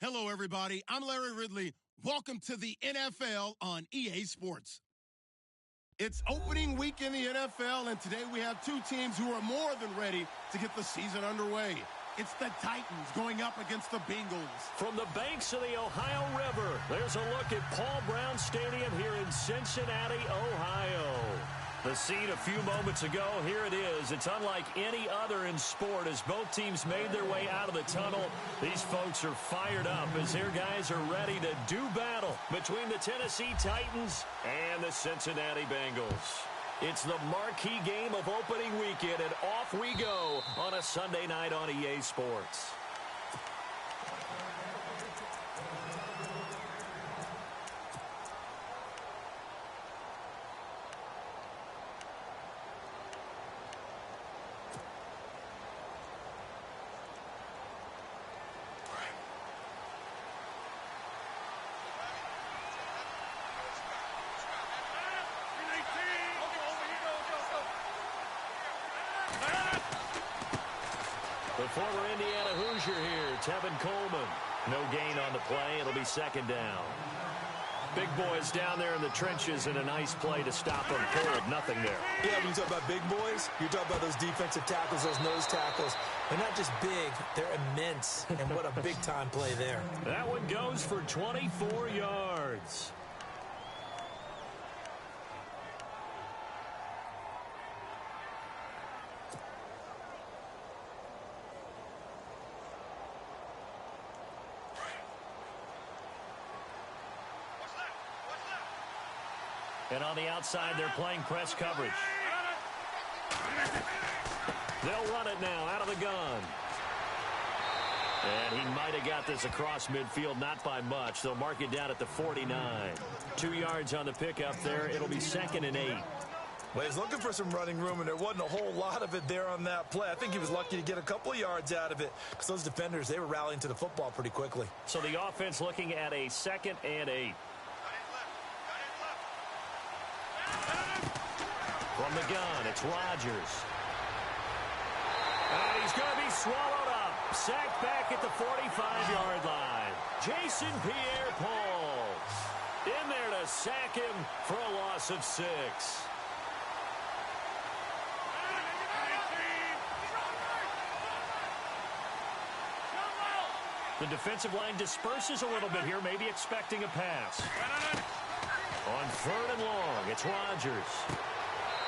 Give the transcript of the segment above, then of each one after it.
Hello, everybody. I'm Larry Ridley. Welcome to the NFL on EA Sports. It's opening week in the NFL, and today we have two teams who are more than ready to get the season underway. It's the Titans going up against the Bengals. From the banks of the Ohio River, there's a look at Paul Brown Stadium here in Cincinnati, Ohio. The scene a few moments ago, here it is. It's unlike any other in sport as both teams made their way out of the tunnel. These folks are fired up as their guys are ready to do battle between the Tennessee Titans and the Cincinnati Bengals. It's the marquee game of opening weekend, and off we go on a Sunday night on EA Sports. The former Indiana Hoosier here, Tevin Coleman. No gain on the play. It'll be second down. Big boys down there in the trenches, and a nice play to stop them cold. Nothing there. Yeah, when you talk about big boys, you're talking about those defensive tackles, those nose tackles. They're not just big, they're immense. And what a big-time play there. That one goes for 24 yards. And on the outside, they're playing press coverage. They'll run it now out of the gun. And he might have got this across midfield, not by much. They'll mark it down at the 49. 2 yards on the pickup there. It'll be 2nd and 8. Well, he's looking for some running room, and there wasn't a whole lot of it there on that play. I think he was lucky to get a couple of yards out of it because those defenders, they were rallying to the football pretty quickly. So the offense looking at a 2nd and 8. From the gun, it's Rodgers. And he's going to be swallowed up. Sacked back at the 45-yard line. Jason Pierre-Paul in there to sack him for a loss of 6. The defensive line disperses a little bit here, maybe expecting a pass. On 3rd and long, it's Rodgers.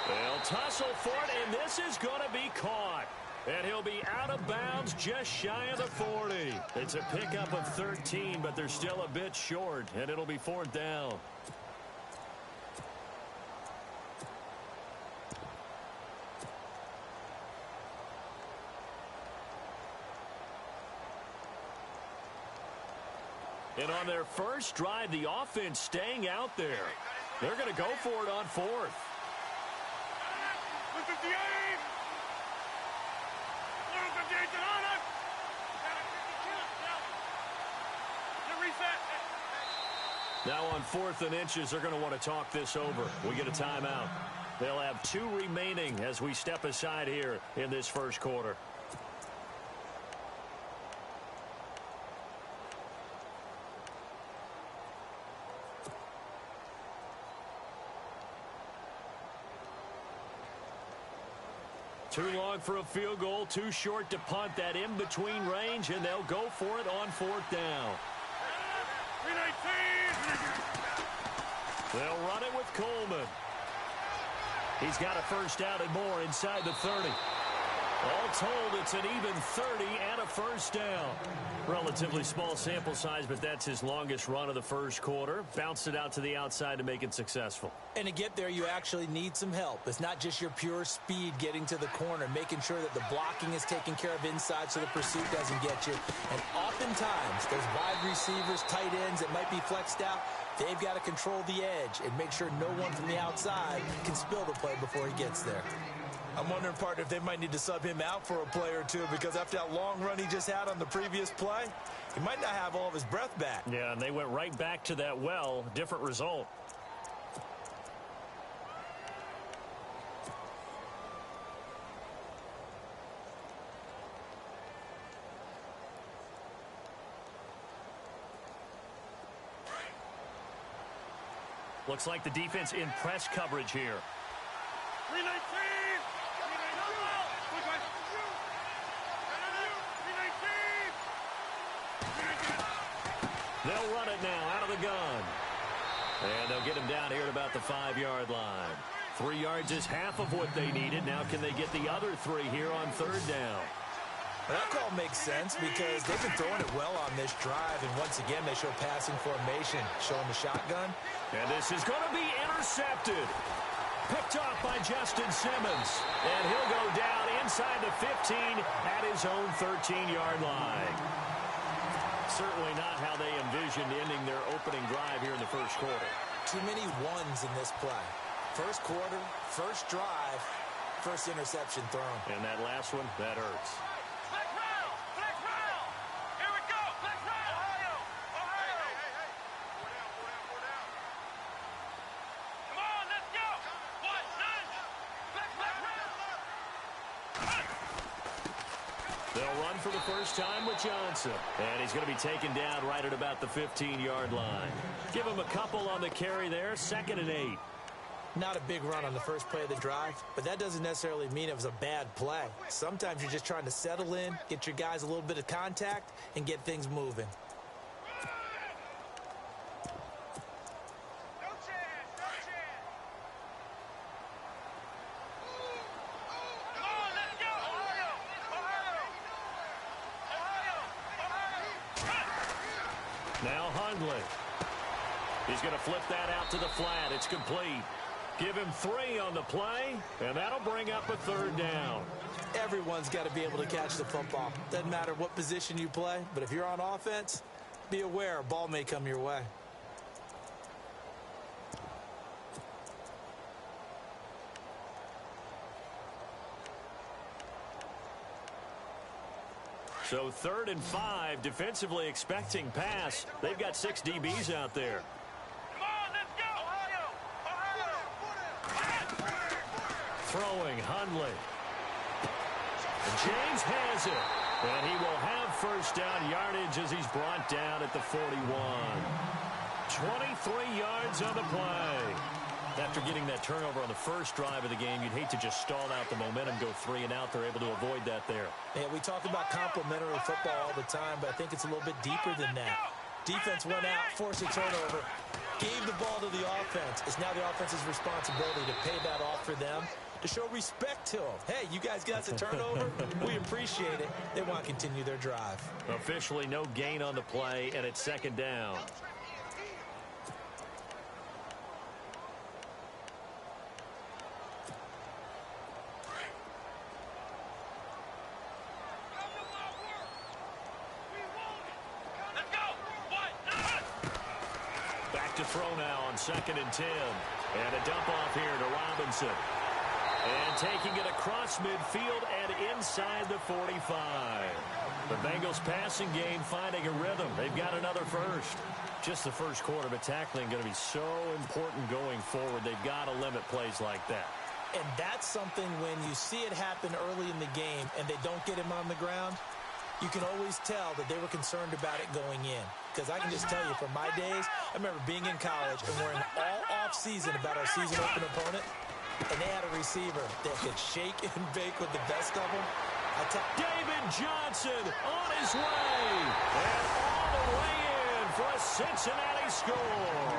They'll tussle for it, and this is going to be caught. And he'll be out of bounds just shy of the 40. It's a pickup of 13, but they're still a bit short, and it'll be 4th down. And on their first drive, the offense staying out there. They're going to go for it on 4th. Now on 4th and inches, they're going to want to talk this over. We get a timeout. They'll have 2 remaining as we step aside here in this first quarter. Too long for a field goal, too short to punt. That in-between range, and they'll go for it on 4th down. They'll run it with Coleman. He's got a first down and more inside the 30. All told, it's an even 30 and a first down. Relatively small sample size, but that's his longest run of the first quarter. Bounced it out to the outside to make it successful. And to get there, you actually need some help. It's not just your pure speed getting to the corner, making sure that the blocking is taken care of inside so the pursuit doesn't get you. And oftentimes, those wide receivers, tight ends that might be flexed out, they've got to control the edge and make sure no one from the outside can spill the play before he gets there. I'm wondering, partner, if they might need to sub him out for a play or two because after that long run he just had on the previous play, he might not have all of his breath back. Yeah, and they went right back to that well. Different result. Looks like the defense in press coverage here. 319! They'll run it now out of the gun. And they'll get him down here at about the 5-yard line. 3 yards is half of what they needed. Now can they get the other 3 here on 3rd down? That call makes sense because they've been throwing it well on this drive, and once again they show passing formation, showing the shotgun. And this is going to be intercepted. Picked off by Justin Simmons. And he'll go down inside the 15 at his own 13-yard line. Certainly not how they envisioned ending their opening drive here in the first quarter. Too many ones in this play. First quarter, first drive, first interception thrown. And that last one, that hurts. Black round! Black round! Here we go! Black round! Ohio! Ohio! Hey. 4 down. Come on, let's go! 1, 9! Black round! They'll run for the first time with Johnson. And he's going to be taken down right at about the 15-yard line. Give him a couple on the carry there, 2nd and 8. Not a big run on the first play of the drive, but that doesn't necessarily mean it was a bad play. Sometimes you're just trying to settle in, get your guys a little bit of contact, and get things moving. No chance! Come on, let's go! Ohio! Now Hundley. He's going to flip that out to the flat. It's complete. Give him 3 on the play, and that'll bring up a 3rd down. Everyone's got to be able to catch the football. Doesn't matter what position you play, but if you're on offense, be aware a ball may come your way. So 3rd and 5, defensively expecting pass. They've got 6 DBs out there. Come on, let's go! Ohio! Throwing Hundley. And James has it. And he will have first down yardage as he's brought down at the 41. 23 yards on the play. After getting that turnover on the first drive of the game, you'd hate to just stall out the momentum, go 3 and out. They're able to avoid that there. Yeah, we talk about complementary football all the time, but I think it's a little bit deeper than that. Defense went out, forced a turnover, gave the ball to the offense. It's now the offense's responsibility to pay that off for them, to show respect to them. Hey, you guys got the turnover. We appreciate it. They want to continue their drive. Officially no gain on the play, and it's 2nd down. To throw now on 2nd and 10. And a dump off here to Robinson. And taking it across midfield and inside the 45. The Bengals passing game finding a rhythm. They've got another first. Just the first quarter, but tackling going to be so important going forward. They've got to limit plays like that. And that's something when you see it happen early in the game and they don't get him on the ground, you can always tell that they were concerned about it going in. Because I can just tell you, from my days, I remember being in college and worrying all off-season about our season-open opponent, and they had a receiver that could shake and bake with the best of them. David Johnson on his way, and all the way in for a Cincinnati score.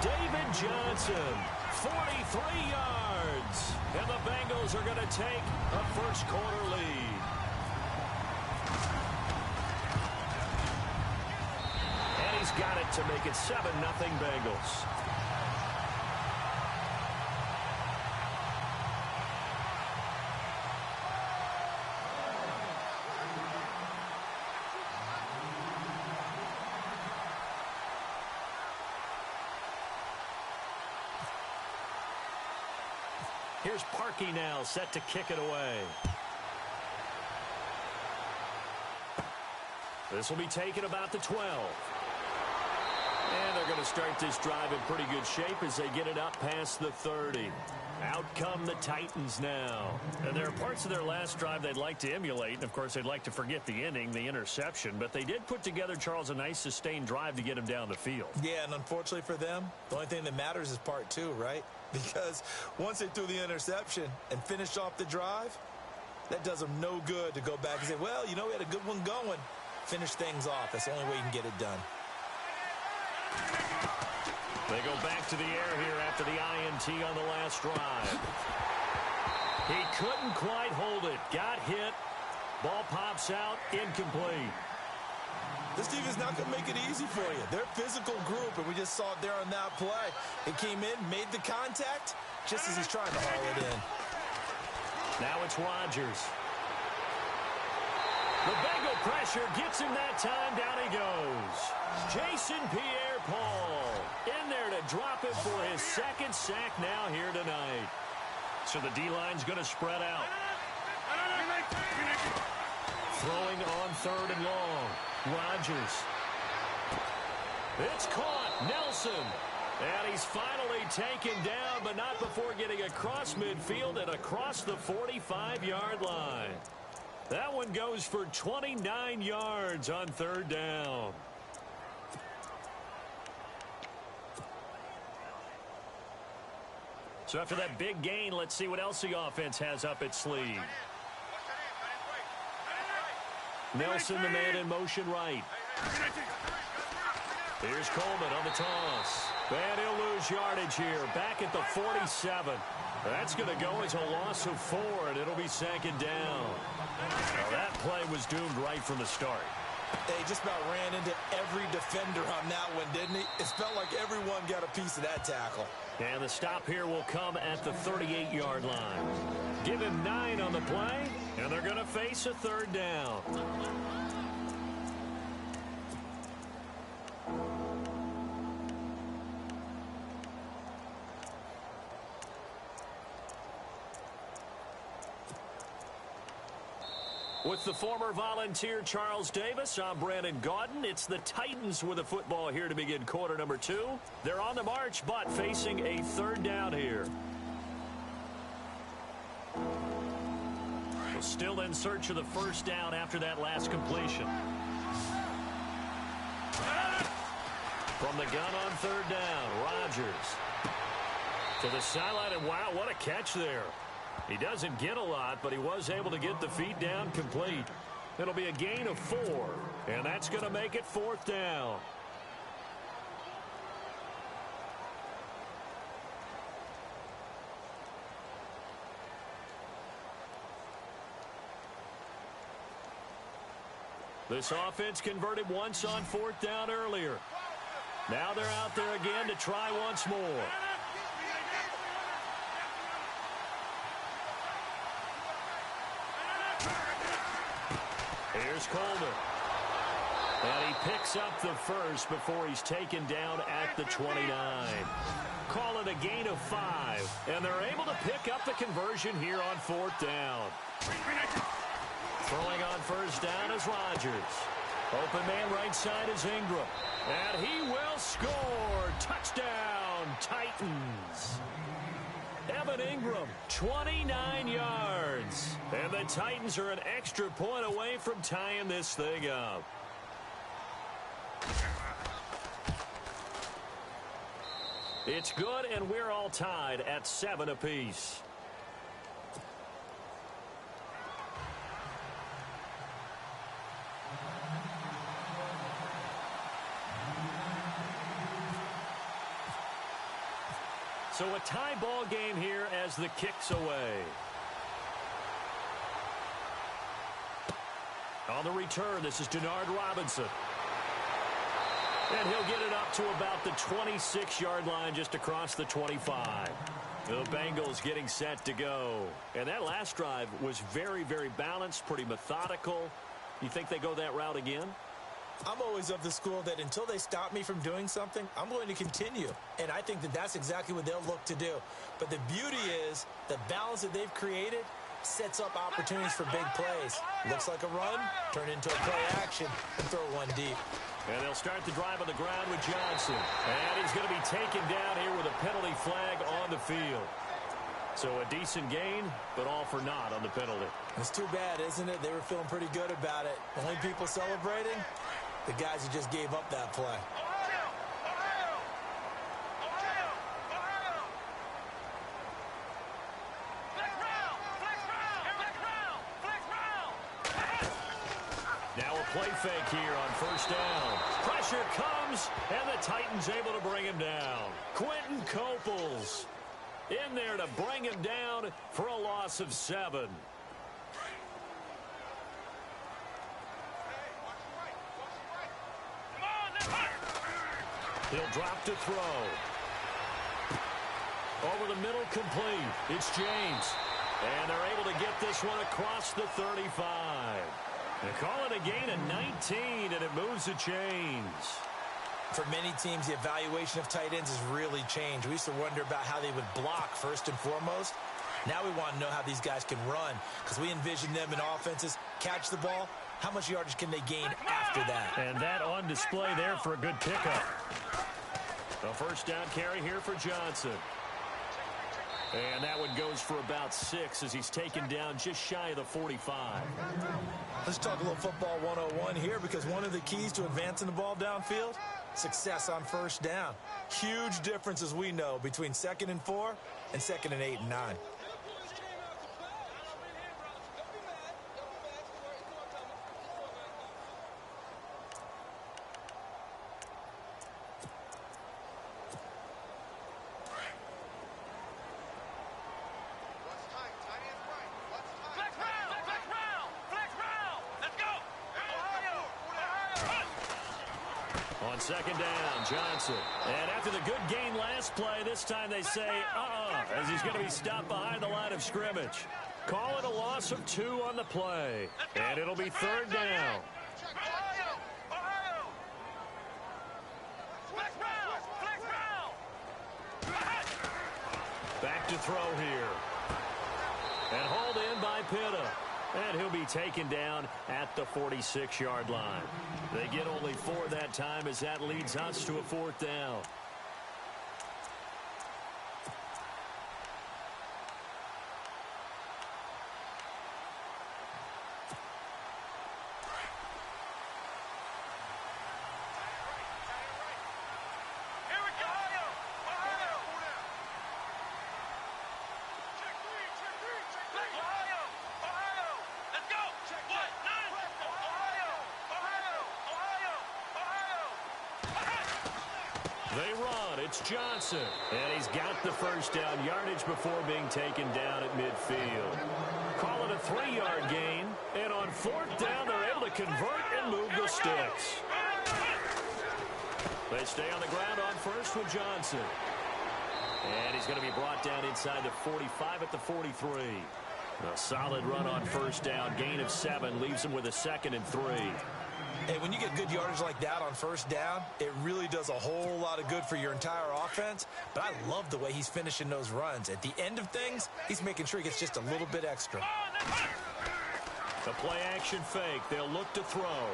David Johnson, 43 yards, and the Bengals are going to take a first-quarter lead. Got it to make it 7-0 Bengals. Here's Parkey now, set to kick it away. This will be taken about the 12. And they're going to start this drive in pretty good shape as they get it up past the 30. Out come the Titans now. And there are parts of their last drive they'd like to emulate. And, of course, they'd like to forget the inning, the interception. But they did put together, Charles, a nice sustained drive to get him down the field. Yeah, and unfortunately for them, the only thing that matters is part two, right? Because once they threw the interception and finished off the drive, that does them no good to go back and say, well, you know, we had a good one going. Finish things off. That's the only way you can get it done. They go back to the air here after the INT on the last drive. He couldn't quite hold it. Got hit. Ball pops out. Incomplete. This team is not going to make it easy for you. They're a physical group, and we just saw it there on that play. It came in, made the contact, just as he's trying to haul it in. Now it's Rodgers. The Bengal pressure gets him that time. Down he goes. Jason Pierre-Paul in there to drop it for his second sack now here tonight. So the D-line's going to spread out. Throwing on 3rd and long. Rodgers. It's caught. Nelson. And he's finally taken down, but not before getting across midfield and across the 45-yard line. That one goes for 29 yards on 3rd down. So after that big gain, let's see what else the offense has up its sleeve. Nelson, the man in motion right. Here's Coleman on the toss. And he'll lose yardage here. Back at the 47. That's going to go as a loss of 4, and it'll be 2nd down. Now that play was doomed right from the start. They just about ran into every defender on that one, didn't he? It felt like everyone got a piece of that tackle. And the stop here will come at the 38-yard line. Give him 9 on the play, and they're going to face a 3rd down. With the former Volunteer Charles Davis, I'm Brandon Gaudin. It's the Titans with the football here to begin quarter number 2. They're on the march, but facing a 3rd down here. So still in search of the 1st down after that last completion. From the gun on 3rd down, Rodgers. To the sideline, and wow, what a catch there. He doesn't get a lot, but he was able to get the feet down complete. It'll be a gain of 4, and that's going to make it 4th down. This offense converted once on 4th down earlier. Now they're out there again to try once more. Here's Coleman. And he picks up the 1st before he's taken down at the 29. Call it a gain of 5. And they're able to pick up the conversion here on 4th down. Throwing on 1st down is Rodgers. Open man right side is Ingram. And he will score. Touchdown, Titans. Evan Ingram, 29 yards. And the Titans are an extra point away from tying this thing up. It's good, and we're all tied at 7 apiece. So a tie ball game here as the kick's away. On the return, this is Denard Robinson. And he'll get it up to about the 26-yard line just across the 25. The Bengals getting set to go. And that last drive was very, very balanced, pretty methodical. You think they go that route again? I'm always of the school that until they stop me from doing something, I'm going to continue. And I think that that's exactly what they'll look to do. But the beauty is the balance that they've created sets up opportunities for big plays. Looks like a run, turn into a play action, and throw one deep. And they'll start the drive on the ground with Johnson. And he's going to be taken down here with a penalty flag on the field. So a decent gain, but all for naught on the penalty. It's too bad, isn't it? They were feeling pretty good about it. Only people celebrating, the guys who just gave up that play. Now a play fake here on first down. Pressure comes, and the Titans able to bring him down. Quentin Coples in there to bring him down for a loss of 7. He'll drop to throw. Over the middle, complete. It's James. And they're able to get this one across the 35. They call it a gain of 19, and it moves the chains. For many teams, the evaluation of tight ends has really changed. We used to wonder about how they would block first and foremost. Now we want to know how these guys can run, because we envision them in offenses catch the ball. How much yardage can they gain after that? And that on display there for a good pickup. A first down carry here for Johnson. And that one goes for about 6 as he's taken down just shy of the 45. Let's talk a little football 101 here, because one of the keys to advancing the ball downfield, success on first down. Huge difference, as we know, between 2nd and 4 and 2nd and 8 and 9. On second down, Johnson. And after the good gain last play, this time they say, as he's going to be stopped behind the line of scrimmage. Call it a loss of 2 on the play. And it'll be 3rd down. Back to throw here. And hauled in by Pitta. And he'll be taken down at the 46-yard line. They get only 4 that time as that leads us to a 4th down. They run. It's Johnson. And he's got the first down yardage before being taken down at midfield. Call it a 3-yard gain. And on 4th down, they're able to convert and move the sticks. They stay on the ground on first with Johnson. And he's going to be brought down inside the 45 at the 43. A solid run on first down. Gain of 7 leaves him with a 2nd and 3. Hey, when you get good yardage like that on first down, it really does a whole lot of good for your entire offense. But I love the way he's finishing those runs. At the end of things, he's making sure he gets just a little bit extra. The play action fake. They'll look to throw.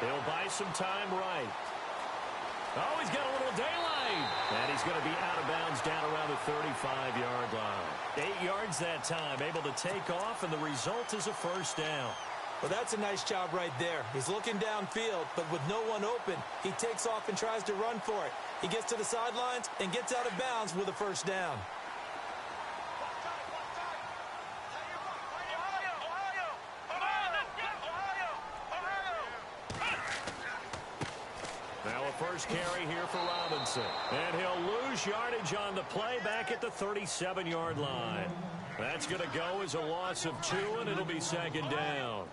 They'll buy some time right. Oh, he's got a little daylight. And he's going to be out of bounds down around the 35-yard line. 8 yards that time, able to take off, and the result is a first down. Well, that's a nice job right there. He's looking downfield, but with no one open, he takes off and tries to run for it. He gets to the sidelines and gets out of bounds with a first down. Now a first carry here for Robinson. And he'll lose yardage on the play back at the 37-yard line. That's going to go as a loss of 2, and it'll be 2nd down.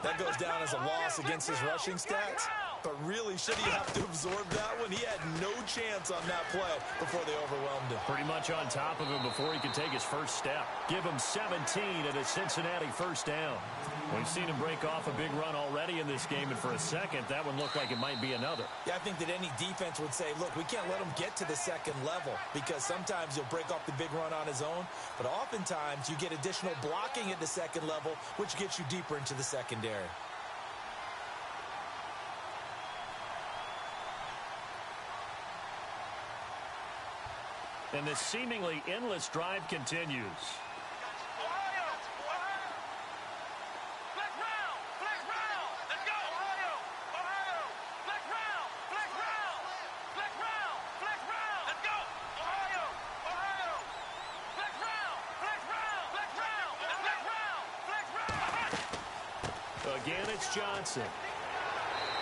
That goes down as a loss against his rushing stats. But really, should he have to absorb that one? He had no chance on that play before they overwhelmed him. Pretty much on top of him before he could take his first step. Give him 17 and a Cincinnati first down. We've seen him break off a big run already in this game, and for a second, that one looked like it might be another. Yeah, I think that any defense would say, look, we can't let him get to the second level because sometimes he'll break off the big run on his own, but oftentimes you get additional blocking at the second level, which gets you deeper into the secondary. And this seemingly endless drive continues. Again, it's Johnson.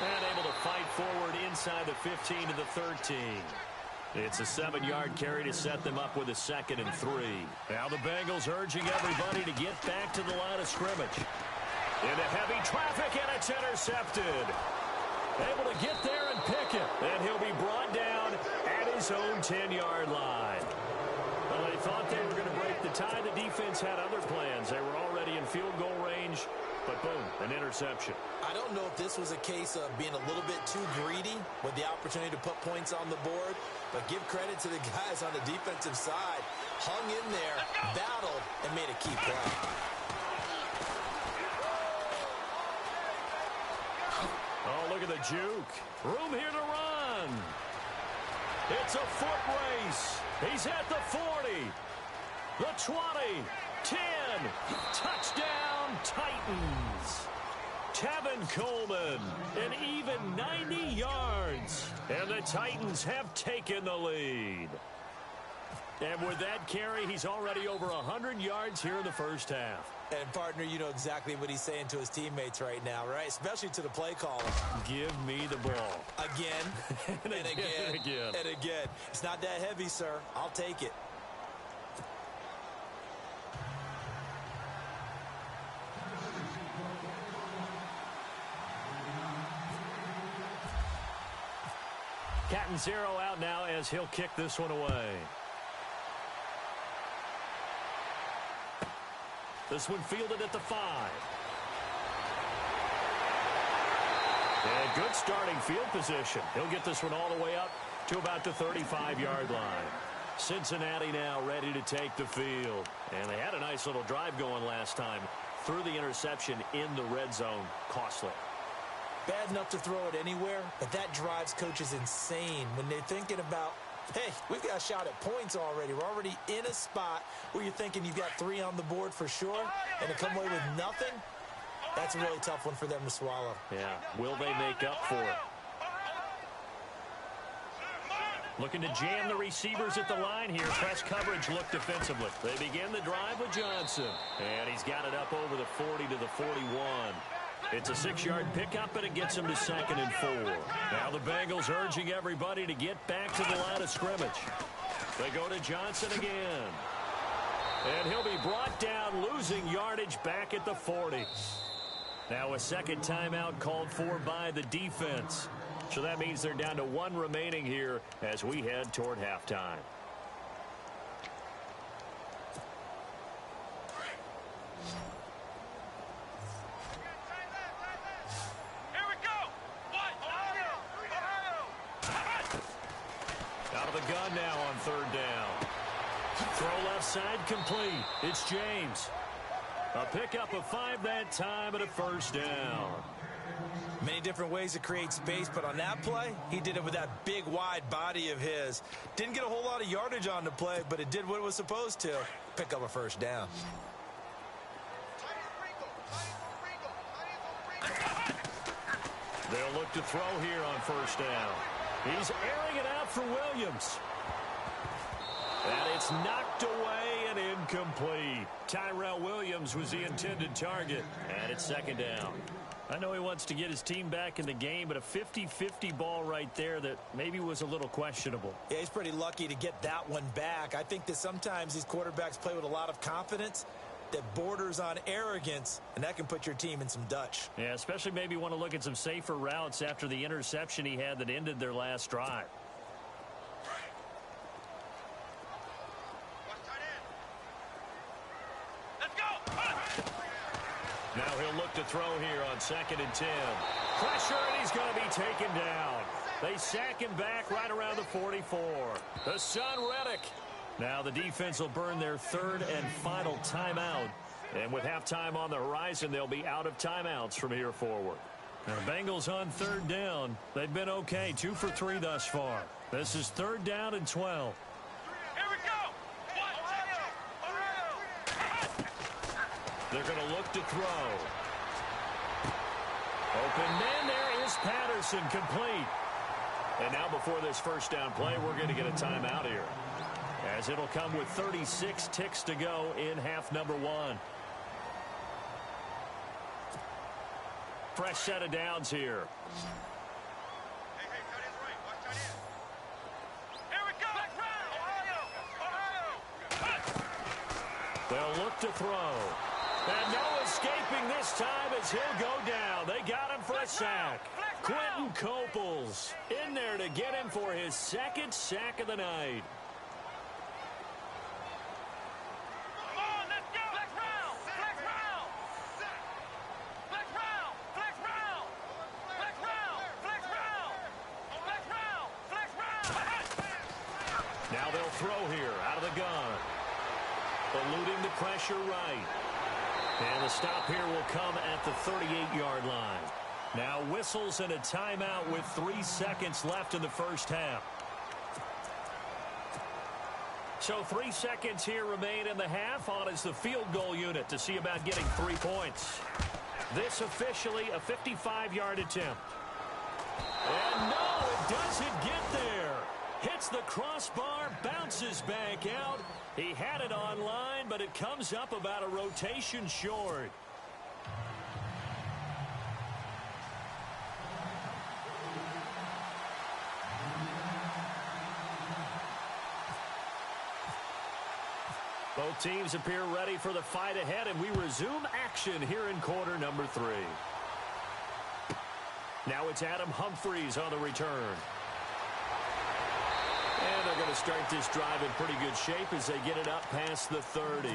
And able to fight forward inside the 15 to the 13. It's a 7-yard carry to set them up with a 2nd and 3. Now the Bengals urging everybody to get back to the line of scrimmage. Into heavy traffic, and it's intercepted. Able to get there and pick it. And he'll be brought down at his own 10-yard line. Well, they thought they were going to break the tie. The defense had other plans. They were already in field goal range, but boom, an interception. I don't know if this was a case of being a little bit too greedy with the opportunity to put points on the board, but give credit to the guys on the defensive side. Hung in there, battled, and made a key play. Oh, look at the juke. Room here to run. It's a foot race. He's at the 40, the 20, 10. Touchdown, Titans. Tevin Coleman, an even 90 yards. And the Titans have taken the lead. And with that carry, he's already over 100 yards here in the first half. And, partner, you know exactly what he's saying to his teammates right now, right? Especially to the play caller. Give me the ball. Again, and again, and again. It's not that heavy, sir. I'll take it. Catanzaro out now as he'll kick this one away. This one fielded at the 5. And good starting field position. He'll get this one all the way up to about the 35-yard line. Cincinnati now ready to take the field. And they had a nice little drive going last time. Threw the interception in the red zone. Costly. Bad enough to throw it anywhere, but that drives coaches insane when they're thinking about, hey, we've got a shot at points already. We're already in a spot where you're thinking you've got 3 on the board for sure, and to come away with nothing, that's a really tough one for them to swallow. Yeah, will they make up for it? Looking to jam the receivers at the line here. Press coverage look defensively. They begin the drive with Johnson, and he's got it up over the 40 to the 41. It's a 6-yard pickup, and it gets him to 2nd and 4. Now the Bengals urging everybody to get back to the line of scrimmage. They go to Johnson again. And he'll be brought down, losing yardage back at the 40. Now a second timeout called for by the defense. So that means they're down to 1 remaining here as we head toward halftime. Out of the gun now on 3rd down. Throw left side complete. It's James. A pickup of 5 that time and a first down. Many different ways to create space, but on that play, he did it with that big, wide body of his. Didn't get a whole lot of yardage on the play, but it did what it was supposed to. Pick up a first down. They'll look to throw here on first down. He's airing it out for Williams. And it's knocked away and incomplete. Tyrell Williams was the intended target. And it's 2nd down. I know he wants to get his team back in the game, but a 50-50 ball right there that maybe was a little questionable. Yeah, he's pretty lucky to get that one back. I think that sometimes these quarterbacks play with a lot of confidence, that borders on arrogance, and that can put your team in some Dutch. Yeah, especially maybe want to look at some safer routes after the interception he had that ended their last drive. Let's go. Now he'll look to throw here on 2nd and 10. Pressure, and he's going to be taken down. They sack him back right around the 44. The son, Reddick. Now the defense will burn their 3rd and final timeout. And with halftime on the horizon, they'll be out of timeouts from here forward. Now the Bengals on 3rd down. They've been okay, 2 for 3 thus far. This is 3rd down and 12. Here we go. Ohio. They're going to look to throw. Open man, there is Patterson, complete. And now before this first down play, we're going to get a timeout here, as it'll come with 36 ticks to go in half number 1. Fresh set of downs here. Hey, cut in right. Watch tight end. Here we go. Ohio. They'll look to throw. And no escaping this time as he'll go down. They got him for a sack. Quentin Coples in there to get him for his 2nd sack of the night. Come on, let's go. Flex round. Flex round. Flex round. Flex round. Flex round. Flex round. Flex round. Flex round. Now they'll throw here out of the gun. Eluding the pressure right. And the stop here will come at the 38-yard line. Now whistles and a timeout with 3 seconds left in the first half. So 3 seconds here remain in the half. On is the field goal unit to see about getting 3 points. This officially a 55-yard attempt. And no, it doesn't get there. Hits the crossbar, bounces back out. He had it on line, but it comes up about a rotation short. Both teams appear ready for the fight ahead, and we resume action here in quarter number 3. Now it's Adam Humphries on the return. And they're going to start this drive in pretty good shape as they get it up past the 30.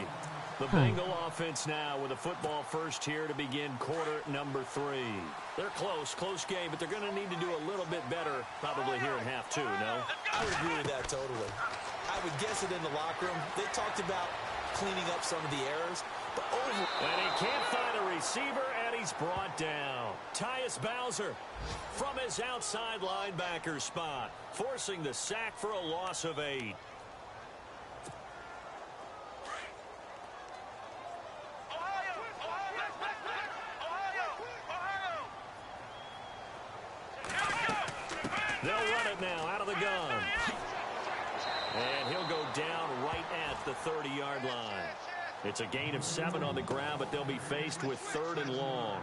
The Bengal offense now with a football first here to begin quarter number 3. They're close game, but they're going to need to do a little bit better probably here in half 2, no? I would agree with that totally. I would guess it in the locker room. They talked about cleaning up some of the errors, but And he can't find a receiver, and he's brought down. Tyus Bowser from his outside linebacker spot, forcing the sack for a loss of 8. They'll run it now out of the gun. And he'll go down right at the 30-yard line. It's a gain of 7 on the ground, but they'll be faced with 3rd and long.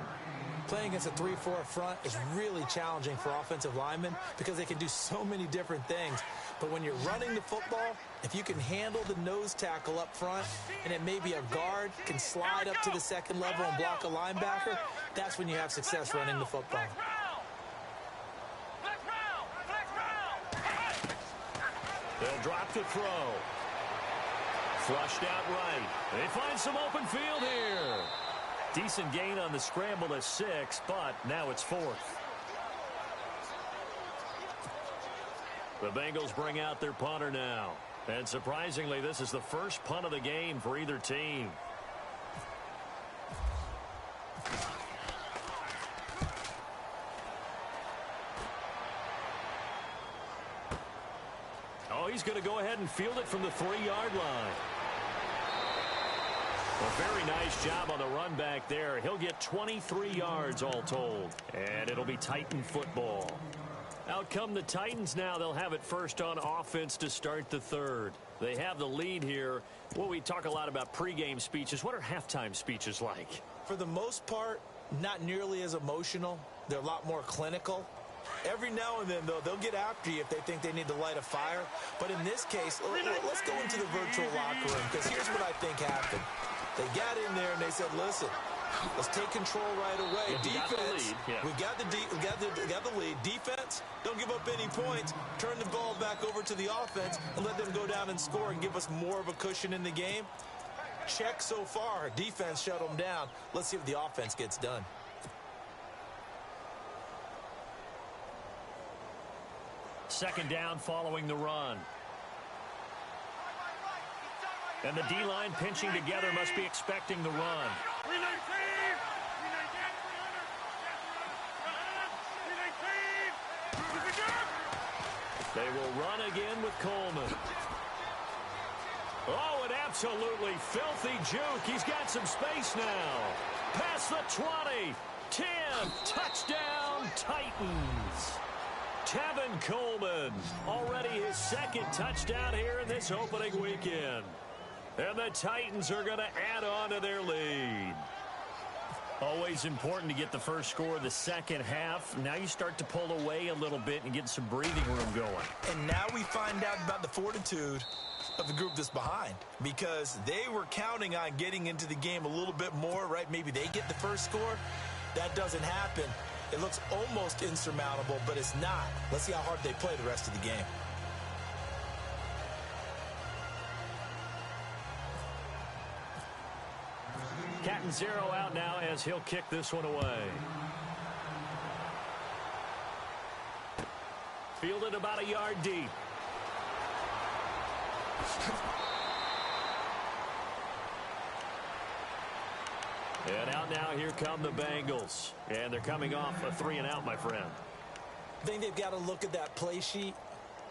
Playing against a 3-4 front is really challenging for offensive linemen because they can do so many different things. But when you're running the football, if you can handle the nose tackle up front, and then maybe a guard can slide up to the 2nd level and block a linebacker, that's when you have success running the football. They'll drop the throw. Flushed out right. They find some open field here. Decent gain on the scramble to 6, but now it's 4th. The Bengals bring out their punter now. And surprisingly, this is the first punt of the game for either team. Oh, he's going to go ahead and field it from the 3-yard line. A very nice job on the run back there. He'll get 23 yards all told. And it'll be Titan football. Out come the Titans now. They'll have it first on offense to start the 3rd. They have the lead here. Well, we talk a lot about pregame speeches. What are halftime speeches like? For the most part, not nearly as emotional. They're a lot more clinical. Every now and then, though, they'll get after you if they think they need to light a fire. But in this case, let's go into the virtual locker room, because here's what I think happened. They got in there and they said, listen, let's take control right away. Defense, we got the lead. Defense, don't give up any points. Turn the ball back over to the offense and let them go down and score and give us more of a cushion in the game. Check so far. Defense shut them down. Let's see what the offense gets done. Second down following the run. And the D-line pinching together must be expecting the run. They will run again with Coleman. Oh, an absolutely filthy juke. He's got some space now. Past the 20. 10. Touchdown, Titans. Tevin Coleman, already his second touchdown here in this opening weekend. And the Titans are going to add on to their lead. Always important to get the first score of the second half. Now you start to pull away a little bit and get some breathing room going. And now we find out about the fortitude of the group that's behind, because they were counting on getting into the game a little bit more, right? Maybe they get the first score. That doesn't happen. It looks almost insurmountable, but it's not. Let's see how hard they play the rest of the game. Cat 0 out now as he'll kick this one away. Fielded about a yard deep. And out now, here come the Bengals. And they're coming off a 3-and-out, my friend. I think they've got to look at that play sheet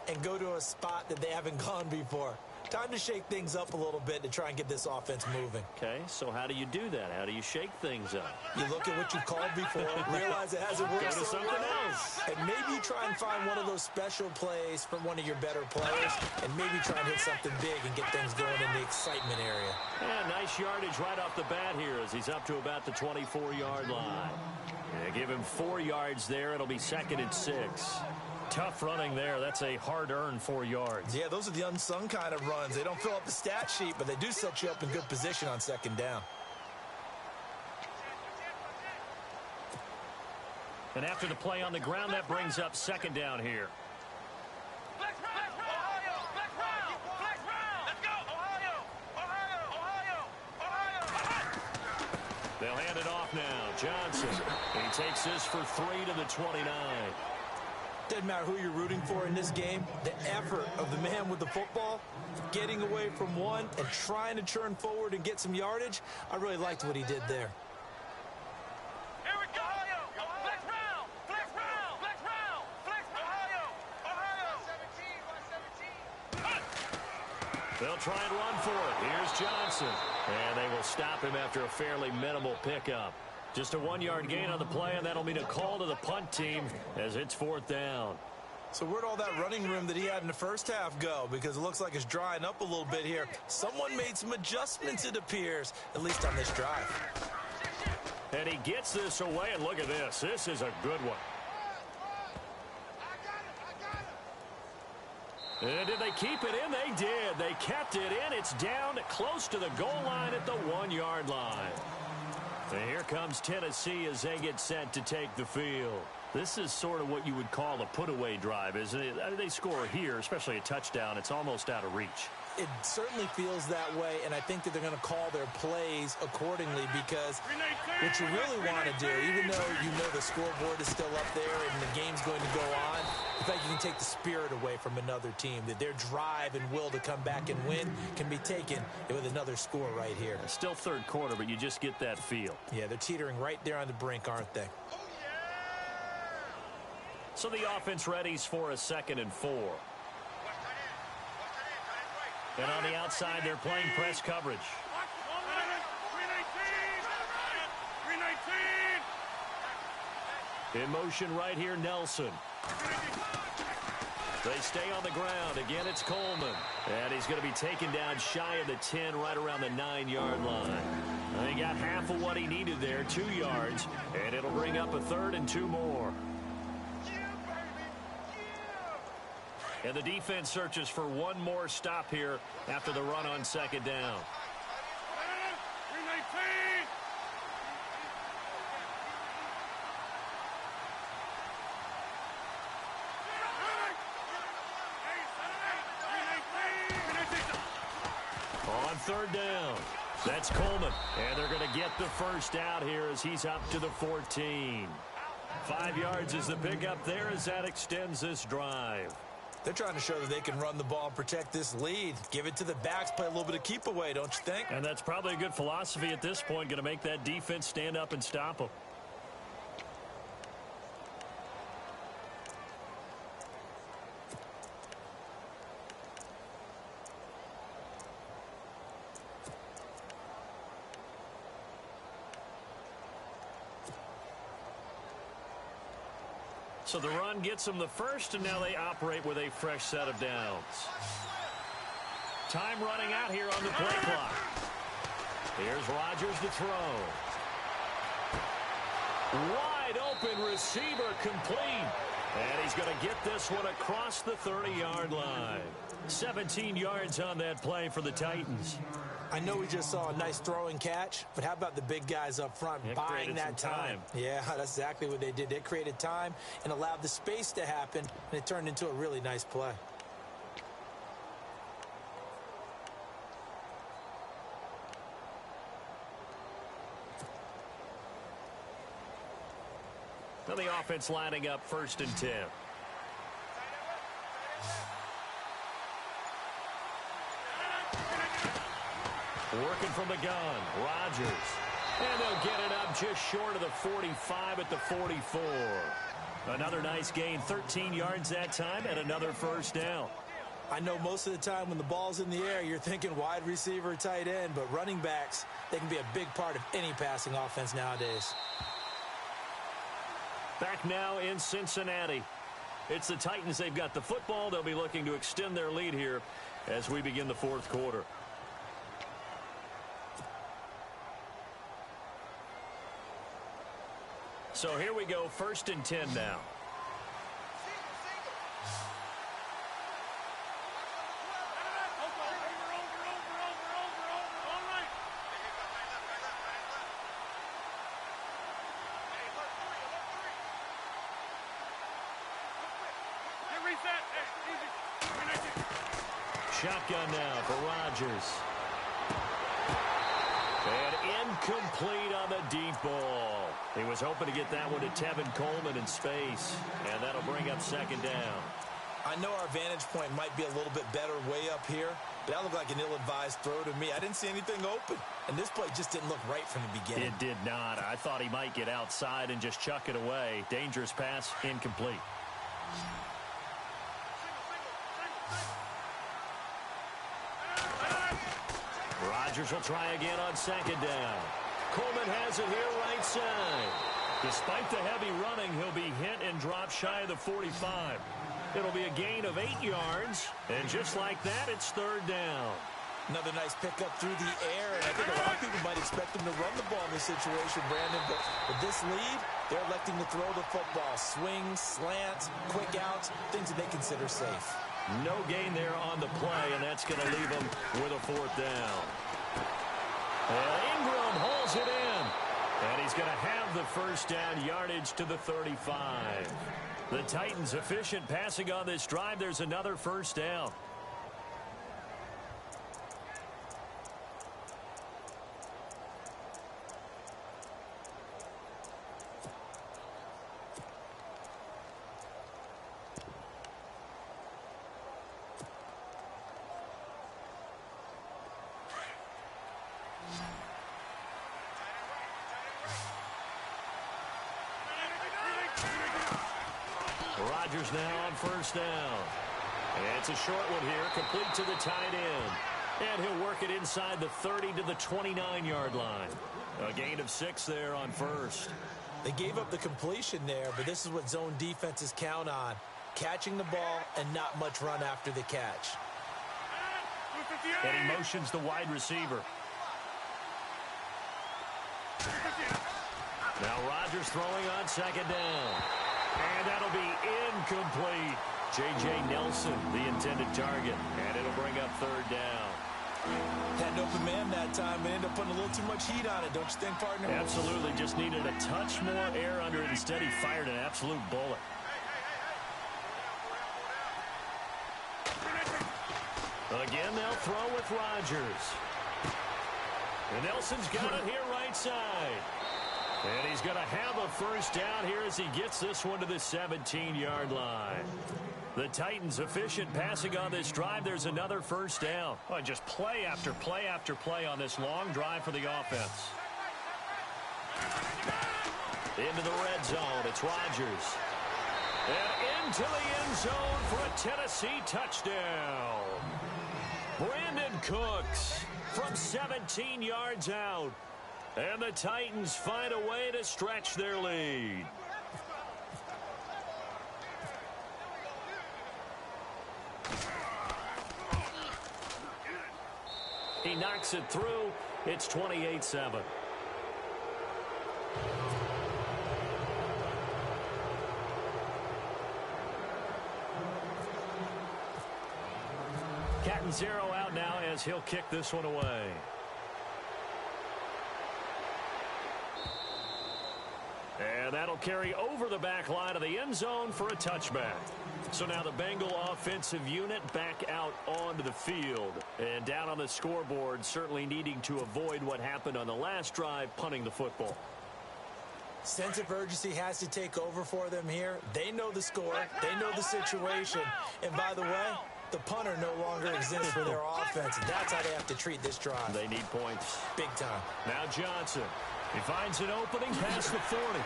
and go to a spot that they haven't gone before. Time to shake things up a little bit to try and get this offense moving. Okay, so how do you do that? How do you shake things up? You look at what you've called before, realize it hasn't worked Go to something else. and maybe you try and find one of those special plays from one of your better players, and maybe try and hit something big and get things going in the excitement area. Yeah, nice yardage right off the bat here as he's up to about the 24-yard line. Yeah, give him 4 yards there. It'll be 2nd and 6. Tough running there. That's a hard-earned 4 yards. Yeah, those are the unsung kind of runs. They don't fill up the stat sheet, but they do set you up in good position on 2nd down. And after the play on the ground, that brings up 2nd down here. They'll hand it off now. Johnson. He takes this for 3 to the 29. Doesn't matter who you're rooting for in this game. The effort of the man with the football, getting away from one and trying to turn forward and get some yardage, I really liked what he did there. Here we go. Flex round. Flex round. Flex round. Flex Ohio. Ohio. 17. They'll try and run for it. Here's Johnson. And they will stop him after a fairly minimal pickup. Just a 1-yard gain on the play, and that'll mean a call to the punt team as it's 4th down. So where'd all that running room that he had in the first half go? Because it looks like it's drying up a little bit here. Someone made some adjustments, it appears, at least on this drive. And he gets this away, and look at this. This is a good one. And did they keep it in? They did. They kept it in. It's down close to the goal line at the 1-yard line. And here comes Tennessee as they get set to take the field. This is sort of what you would call a put-away drive, isn't it? They score here, especially a touchdown. It's almost out of reach. It certainly feels that way, and I think that they're going to call their plays accordingly, because what you really want to do, even though you know the scoreboard is still up there and the game's going to go on, the fact you can take the spirit away from another team, that their drive and will to come back and win can be taken with another score right here. It's still 3rd quarter, but you just get that feel. Yeah, they're teetering right there on the brink, aren't they? So the offense readies for a 2nd and 4. And on the outside, they're playing press coverage. In motion right here, Nelson. They stay on the ground. Again, it's Coleman. And he's going to be taken down shy of the 10, right around the 9-yard line. And he got half of what he needed there, 2 yards. And it'll bring up a 3rd and 2 more. And the defense searches for one more stop here after the run on 2nd down. third down. That's Coleman, and they're going to get the first out here as he's up to the 14. 5 yards is the pickup there as that extends this drive. They're trying to show that they can run the ball and protect this lead. Give it to the backs, play a little bit of keep away, don't you think? And that's probably a good philosophy at this point, going to make that defense stand up and stop them. So the run gets them the first, and now they operate with a fresh set of downs. Time running out here on the play clock. Here's Rodgers to throw. Wide open receiver complete. And he's going to get this one across the 30-yard line. 17 yards on that play for the Titans. I know we just saw a nice throwing catch, but how about the big guys up front buying that time? Yeah, that's exactly what they did. They created time and allowed the space to happen, and it turned into a really nice play. Now the offense lining up 1st and 10. Working from the gun, Rodgers. And they'll get it up just short of the 45 at the 44. Another nice gain, 13 yards that time, and another first down. I know most of the time when the ball's in the air, you're thinking wide receiver, tight end, but running backs, they can be a big part of any passing offense nowadays. Back now in Cincinnati. It's the Titans. They've got the football. They'll be looking to extend their lead here as we begin the 4th quarter. So here we go, 1st and 10 now. Shotgun now for Rodgers. And incomplete on the deep ball. He was hoping to get that one to Tevin Coleman in space. And that'll bring up 2nd down. I know our vantage point might be a little bit better way up here, but that looked like an ill-advised throw to me. I didn't see anything open, and this play just didn't look right from the beginning. It did not. I thought he might get outside and just chuck it away. Dangerous pass, incomplete. Rodgers will try again on 2nd down. Coleman has it here right side. Despite the heavy running, he'll be hit and drop shy of the 45. It'll be a gain of 8 yards, and just like that, it's 3rd down. Another nice pickup through the air, and I think a lot of people might expect him to run the ball in this situation, Brandon, but with this lead, they're electing to throw the football. Swings, slants, quick outs, things that they consider safe. No gain there on the play, and that's going to leave them with a 4th down. And Ingram hauls it in. And he's going to have the first down, yardage to the 35. The Titans efficient passing on this drive. There's another first down. Rodgers now on first down. And it's a short one here, complete to the tight end. And he'll work it inside the 30 to the 29-yard line. A gain of 6 there on first. They gave up the completion there, but this is what zone defenses count on. Catching the ball and not much run after the catch. And he motions the wide receiver. Now Rodgers throwing on 2nd down. And that'll be incomplete. J.J. Nelson, the intended target. And it'll bring up 3rd down. Had an open man that time, but ended up putting a little too much heat on it, don't you think, partner? Absolutely. Just needed a touch more air under it. Instead, he fired an absolute bullet. Again, they'll throw with Rodgers. And Nelson's got it here right side. And he's going to have a first down here as he gets this one to the 17-yard line. The Titans efficient passing on this drive. There's another first down. Oh, just play after play after play on this long drive for the offense. Into the red zone. It's Rodgers. And into the end zone for a Tennessee touchdown. Brandon Cooks from 17 yards out. And the Titans find a way to stretch their lead. He knocks it through. It's 28-7. Cat and zero out now as he'll kick this one away. And that'll carry over the back line of the end zone for a touchback. So now the Bengal offensive unit back out onto the field. And down on the scoreboard, certainly needing to avoid what happened on the last drive, punting the football. Sense of urgency has to take over for them here. They know the score. They know the situation. And by the way, the punter no longer exists for their offense. And that's how they have to treat this drive. They need points. Big time. Now Johnson. He finds an opening past the 40.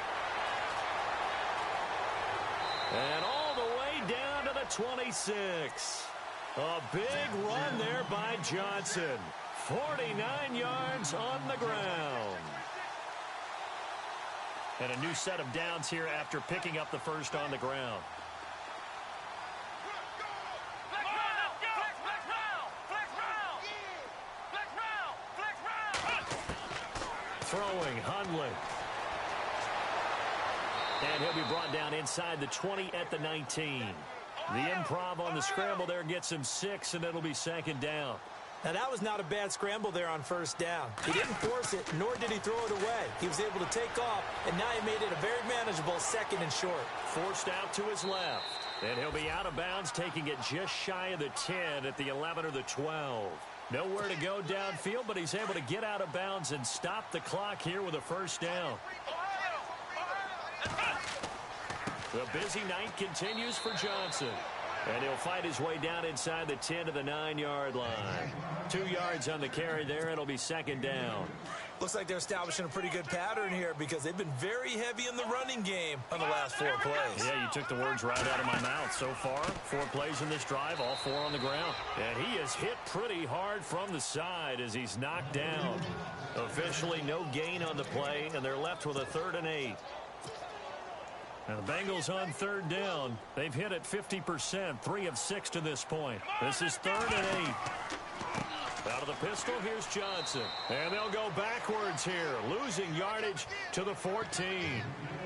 And all the way down to the 26. A big run there by Johnson. 49 yards on the ground. And a new set of downs here after picking up the first on the ground. Throwing, Hundley. And he'll be brought down inside the 20 at the 19. The improv on the scramble there gets him 6, and it'll be second down. Now, that was not a bad scramble there on first down. He didn't force it, nor did he throw it away. He was able to take off, and now he made it a very manageable second and short. Forced out to his left. And he'll be out of bounds, taking it just shy of the 10 at the 11 or the 12. Nowhere to go downfield, but he's able to get out of bounds and stop the clock here with a first down. The busy night continues for Johnson. And he'll fight his way down inside the 10 to the 9-yard line. 2 yards on the carry there. It'll be second down. Looks like they're establishing a pretty good pattern here because they've been very heavy in the running game on the last 4 plays. Yeah, you took the words right out of my mouth. So far, 4 plays in this drive, all 4 on the ground. And he is hit pretty hard from the side as he's knocked down. Officially no gain on the play, and they're left with a 3rd and 8. And the Bengals on 3rd down. They've hit it 50%, 3 of 6 to this point. This is 3rd and 8. Out of the pistol, here's Johnson. And they'll go backwards here, losing yardage to the 14.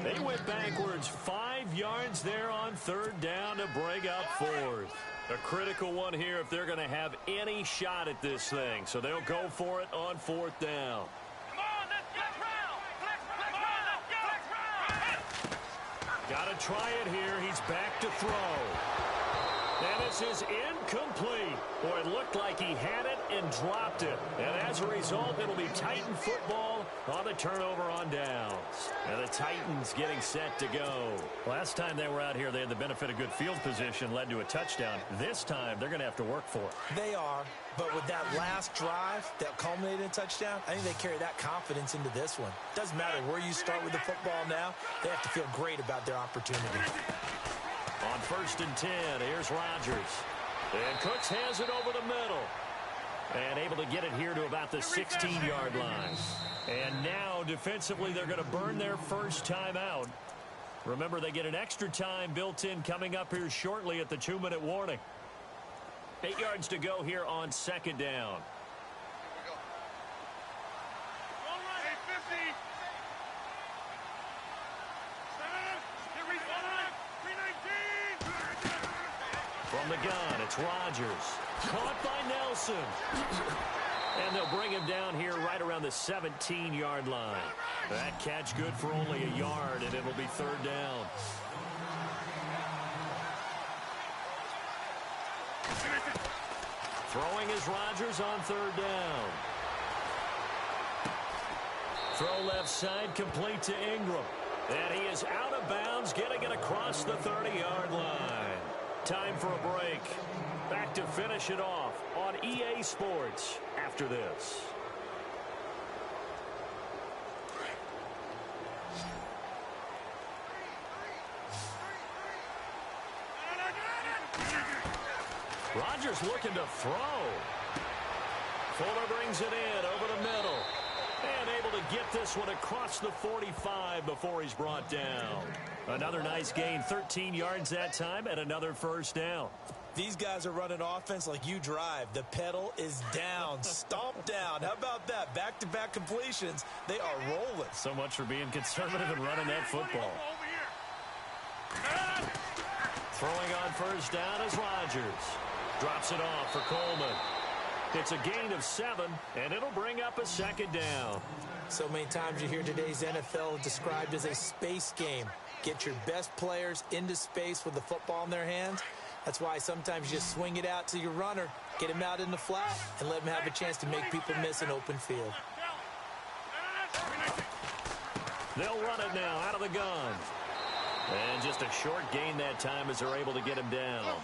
They went backwards 5 yards there on 3rd down to bring up 4th. A critical one here if they're going to have any shot at this thing. So they'll go for it on 4th down. Got to try it here. He's back to throw. And this is incomplete. Boy, it looked like he had it and dropped it. And as a result, it'll be Titan football on the turnover on downs. And the Titans getting set to go. Last time they were out here, they had the benefit of good field position, led to a touchdown. This time, they're going to have to work for it. They are. But with that last drive that culminated in a touchdown, I think they carry that confidence into this one. Doesn't matter where you start with the football now. They have to feel great about their opportunity. On 1st and 10, here's Rodgers. And Cooks has it over the middle. And able to get it here to about the 16-yard line. And now, defensively, they're going to burn their first time out. Remember, they get an extra time built in coming up here shortly at the 2-minute warning. 8 yards to go here on 2nd down. From the gun, it's Rodgers. Caught by Nelson. And they'll bring him down here right around the 17-yard line. That catch good for only a yard, and it'll be 3rd down. Throwing is Rodgers on 3rd down. Throw left side, complete to Ingram. And he is out of bounds, getting it across the 30-yard line. Time for a break. Back to finish it off on EA Sports after this. Rodgers looking to throw. Fuller brings it in over the middle. And able to get this one across the 45 before he's brought down. Another nice gain, 13 yards that time, and another first down. These guys are running offense like you drive. The pedal is down, stomp down. How about that? Back-to-back completions. They are rolling. So much for being conservative and running that football. Throwing on first down is Rodgers. Drops it off for Coleman. It's a gain of 7, and it'll bring up a second down. So many times you hear today's NFL described as a space game. Get your best players into space with the football in their hands. That's why sometimes you just swing it out to your runner, get him out in the flat, and let him have a chance to make people miss an open field. They'll run it now out of the gun. And just a short gain that time as they're able to get him down.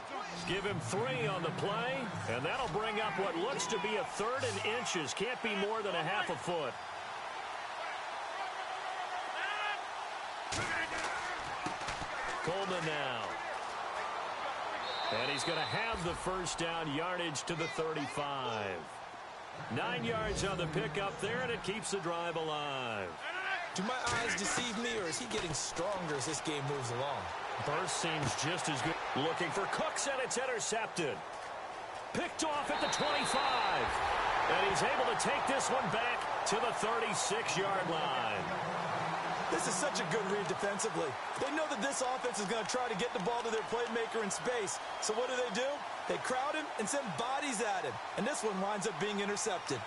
Give him 3 on the play, and that'll bring up what looks to be a 3rd and inches. Can't be more than a half a foot. Coleman now. And he's going to have the first down, yardage to the 35. 9 yards on the pickup there, and it keeps the drive alive. Do my eyes deceive me, or is he getting stronger as this game moves along? Burst seems just as good. Looking for Cooks, and it's intercepted. Picked off at the 25. And he's able to take this one back to the 36-yard line. This is such a good read defensively. They know that this offense is going to try to get the ball to their playmaker in space. So what do? They crowd him and send bodies at him. And this one winds up being intercepted.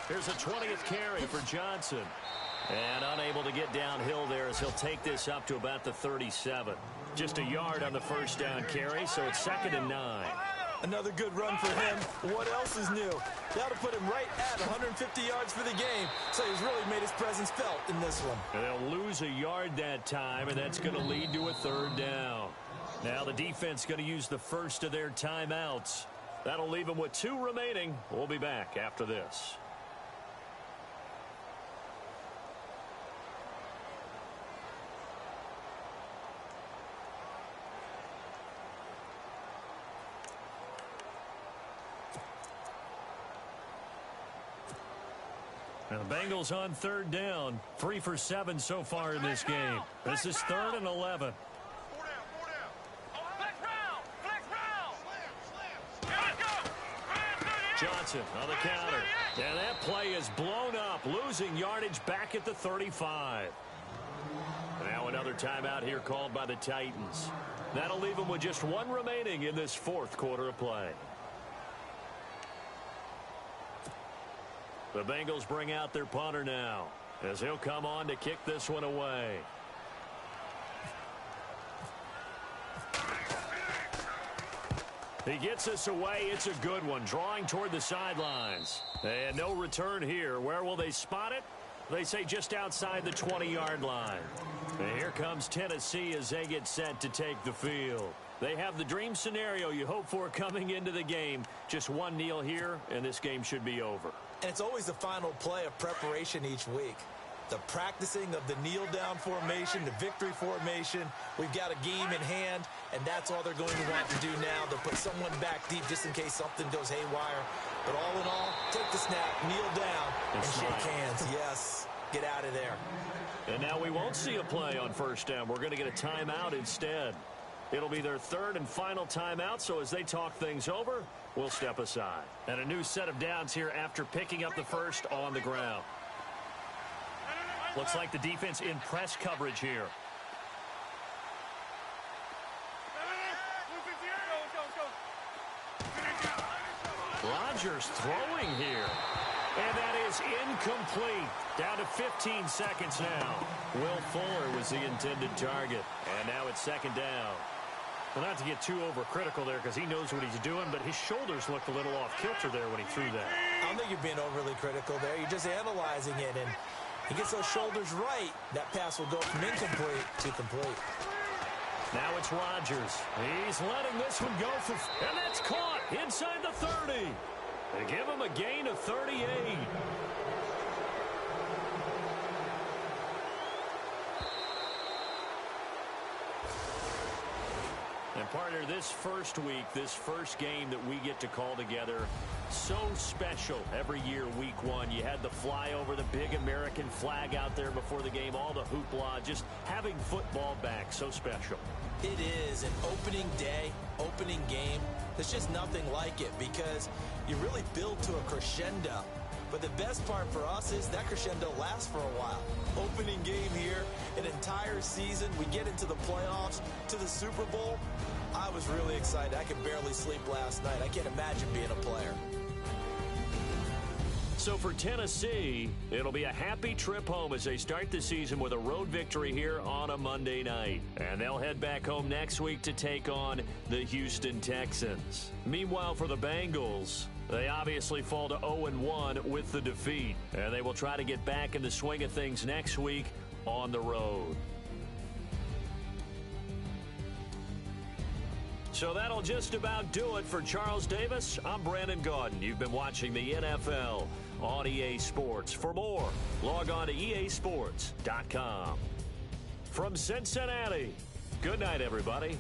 Here's a 20th carry for Johnson. And unable to get downhill there as he'll take this up to about the 37. Just a yard on the first down carry, so it's 2nd and 9. Another good run for him. What else is new? That'll put him right at 150 yards for the game, so he's really made his presence felt in this one. And they'll lose a yard that time, and that's going to lead to a 3rd down. Now the defense going to use the first of their timeouts. That'll leave them with 2 remaining. We'll be back after this. Now the Bengals on 3rd down. 3 for 7 so far in this game. This is 3rd and 11. Johnson on the counter. And that play is blown up, losing yardage back at the 35. Now another timeout here called by the Titans. That'll leave them with just 1 remaining in this 4th quarter of play. The Bengals bring out their punter now as he'll come on to kick this one away. He gets this away. It's a good one. Drawing toward the sidelines. And no return here. Where will they spot it? They say just outside the 20-yard line. And here comes Tennessee as they get set to take the field. They have the dream scenario you hope for coming into the game. Just 1 kneel here, and this game should be over. And it's always the final play of preparation each week. The practicing of the kneel-down formation, the victory formation. We've got a game in hand, and that's all they're going to want to do now. They'll put someone back deep just in case something goes haywire. But all in all, take the snap, kneel down, and shake hands. Yes, get out of there. And now we won't see a play on first down. We're going to get a timeout instead. It'll be their 3rd and final timeout, so as they talk things over, we'll step aside. And a new set of downs here after picking up the first on the ground. Looks like the defense in press coverage here. Rodgers throwing here. And that is incomplete. Down to 15 seconds now. Will Fuller was the intended target. And now it's second down. Well, not to get too overcritical there because he knows what he's doing, but his shoulders looked a little off kilter there when he threw that. I don't think you're being overly critical there. You're just analyzing it, and he gets those shoulders right. That pass will go from incomplete to complete. Now it's Rodgers. He's letting this one go for... And that's caught inside the 30. They give him a gain of 38. And partner, this first week, this first game that we get to call together, so special every year, week one. You had the flyover, the big American flag out there before the game, all the hoopla, just having football back, so special. It is an opening day, opening game. There's just nothing like it because you really build to a crescendo. But the best part for us is that crescendo lasts for a while. Opening game here, an entire season. We get into the playoffs, to the Super Bowl. I was really excited. I could barely sleep last night. I can't imagine being a player. So for Tennessee, it'll be a happy trip home as they start the season with a road victory here on a Monday night. And they'll head back home next week to take on the Houston Texans. Meanwhile, for the Bengals, they obviously fall to 0-1 with the defeat. And they will try to get back in the swing of things next week on the road. So that'll just about do it for Charles Davis. I'm Brandon Gaudin. You've been watching the NFL on EA Sports. For more, log on to easports.com. From Cincinnati, good night, everybody.